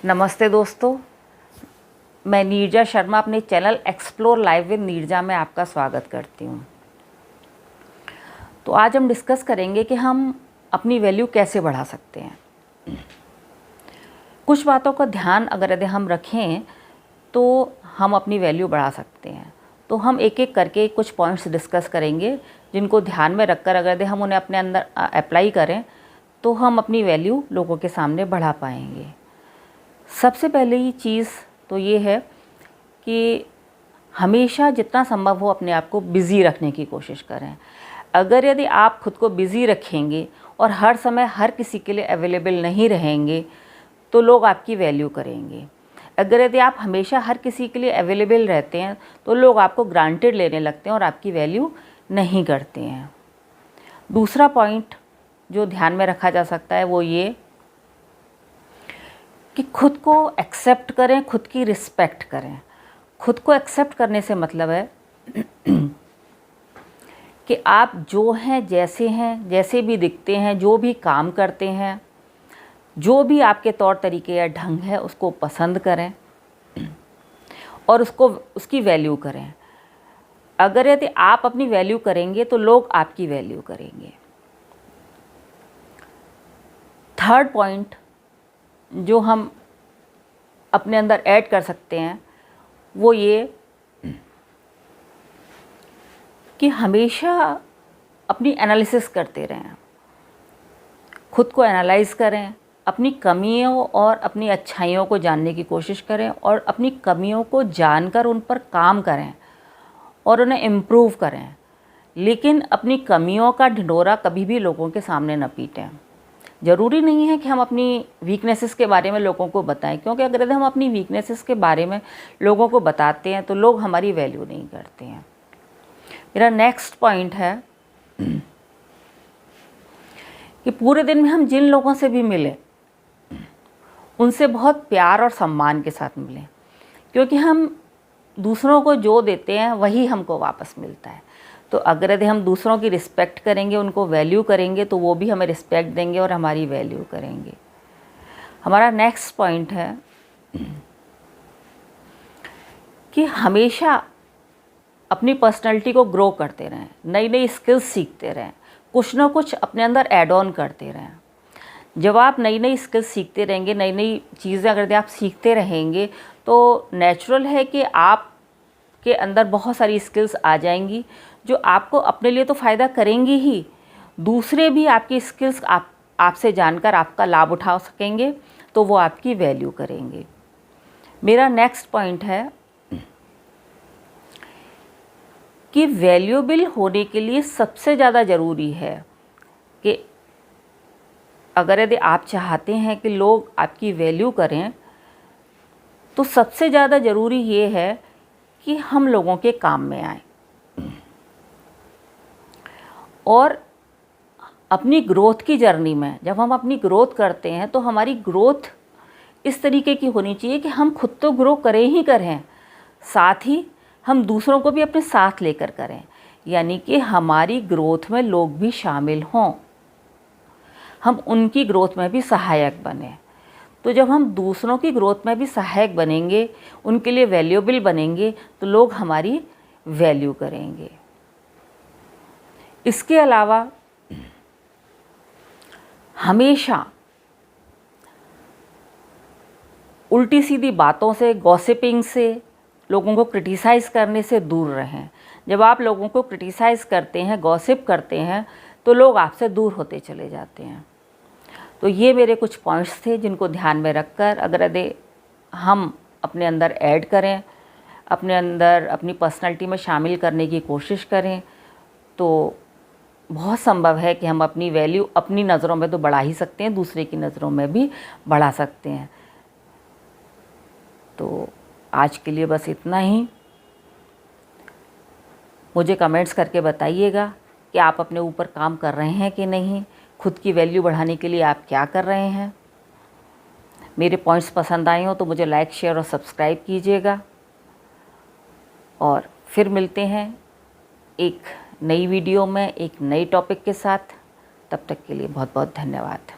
नमस्ते दोस्तों, मैं नीरजा शर्मा अपने channel explore live with Neerja में आपका स्वागत करती हूँ। तो आज हम डिस्कस करेंगे कि हम अपनी वैल्यू कैसे बढ़ा सकते हैं। कुछ बातों का ध्यान अगर यदि हम रखें तो हम अपनी वैल्यू बढ़ा सकते हैं। तो हम एक एक करके कुछ पॉइंट्स डिस्कस करेंगे जिनको ध्यान में रखकर अगर यदि हम उन्हें अपने अंदर अप्लाई करें तो हम अपनी वैल्यू लोगों के सामने बढ़ा पाएंगे। सबसे पहली चीज़ तो ये है कि हमेशा जितना संभव हो अपने आप को बिज़ी रखने की कोशिश करें। अगर यदि आप खुद को बिज़ी रखेंगे और हर समय हर किसी के लिए अवेलेबल नहीं रहेंगे तो लोग आपकी वैल्यू करेंगे। अगर यदि आप हमेशा हर किसी के लिए अवेलेबल रहते हैं तो लोग आपको ग्रांटेड लेने लगते हैं और आपकी वैल्यू नहीं करते हैं। दूसरा पॉइंट जो ध्यान में रखा जा सकता है वो ये कि खुद को एक्सेप्ट करें, खुद की रिस्पेक्ट करें। खुद को एक्सेप्ट करने से मतलब है कि आप जो हैं, जैसे भी दिखते हैं, जो भी काम करते हैं, जो भी आपके तौर तरीके या ढंग है उसको पसंद करें और उसकी वैल्यू करें। अगर यदि आप अपनी वैल्यू करेंगे तो लोग आपकी वैल्यू करेंगे। थर्ड पॉइंट जो हम अपने अंदर ऐड कर सकते हैं वो ये कि हमेशा अपनी एनालिसिस करते रहें, खुद को एनालाइज करें, अपनी कमियों और अपनी अच्छाइयों को जानने की कोशिश करें और अपनी कमियों को जानकर उन पर काम करें और उन्हें इम्प्रूव करें। लेकिन अपनी कमियों का ढिंढोरा कभी भी लोगों के सामने न पीटें। ज़रूरी नहीं है कि हम अपनी वीकनेसेस के बारे में लोगों को बताएं, क्योंकि अगर यदि हम अपनी वीकनेसेस के बारे में लोगों को बताते हैं तो लोग हमारी वैल्यू नहीं करते हैं। मेरा नेक्स्ट पॉइंट है कि पूरे दिन में हम जिन लोगों से भी मिलें उनसे बहुत प्यार और सम्मान के साथ मिलें, क्योंकि हम दूसरों को जो देते हैं वही हमको वापस मिलता है। तो अगर यदि हम दूसरों की रिस्पेक्ट करेंगे, उनको वैल्यू करेंगे तो वो भी हमें रिस्पेक्ट देंगे और हमारी वैल्यू करेंगे। हमारा नेक्स्ट पॉइंट है कि हमेशा अपनी पर्सनैलिटी को ग्रो करते रहें, नई नई स्किल्स सीखते रहें, कुछ ना कुछ अपने अंदर ऐड ऑन करते रहें। जब आप नई नई स्किल्स सीखते रहेंगे, नई नई चीज़ें अगर आप सीखते रहेंगे तो नेचुरल है कि आपके अंदर बहुत सारी स्किल्स आ जाएंगी जो आपको अपने लिए तो फ़ायदा करेंगी ही, दूसरे भी आपकी स्किल्स आपसे जानकर आपका लाभ उठा सकेंगे तो वो आपकी वैल्यू करेंगे। मेरा नेक्स्ट पॉइंट है कि वैल्यूएबल होने के लिए सबसे ज़्यादा ज़रूरी है कि अगर यदि आप चाहते हैं कि लोग आपकी वैल्यू करें तो सबसे ज़्यादा ज़रूरी ये है कि हम लोगों के काम में आएँ और अपनी ग्रोथ की जर्नी में जब हम अपनी ग्रोथ करते हैं तो हमारी ग्रोथ इस तरीके की होनी चाहिए कि हम खुद तो ग्रो करें ही करें, साथ ही हम दूसरों को भी अपने साथ लेकर करें, यानी कि हमारी ग्रोथ में लोग भी शामिल हों, हम उनकी ग्रोथ में भी सहायक बने। तो जब हम दूसरों की ग्रोथ में भी सहायक बनेंगे, उनके लिए वैल्यूएबल बनेंगे तो लोग हमारी वैल्यू करेंगे। इसके अलावा हमेशा उल्टी सीधी बातों से, गॉसिपिंग से, लोगों को क्रिटिसाइज़ करने से दूर रहें। जब आप लोगों को क्रिटिसाइज़ करते हैं, गॉसिप करते हैं तो लोग आपसे दूर होते चले जाते हैं। तो ये मेरे कुछ पॉइंट्स थे जिनको ध्यान में रखकर अगर यदि हम अपने अंदर ऐड करें, अपने अंदर अपनी पर्सनैलिटी में शामिल करने की कोशिश करें तो बहुत संभव है कि हम अपनी वैल्यू अपनी नज़रों में तो बढ़ा ही सकते हैं, दूसरे की नज़रों में भी बढ़ा सकते हैं। तो आज के लिए बस इतना ही। मुझे कमेंट्स करके बताइएगा कि आप अपने ऊपर काम कर रहे हैं कि नहीं, खुद की वैल्यू बढ़ाने के लिए आप क्या कर रहे हैं। मेरे पॉइंट्स पसंद आए हो तो मुझे लाइक, शेयर और सब्सक्राइब कीजिएगा और फिर मिलते हैं एक नई वीडियो में एक नई टॉपिक के साथ। तब तक के लिए बहुत बहुत धन्यवाद।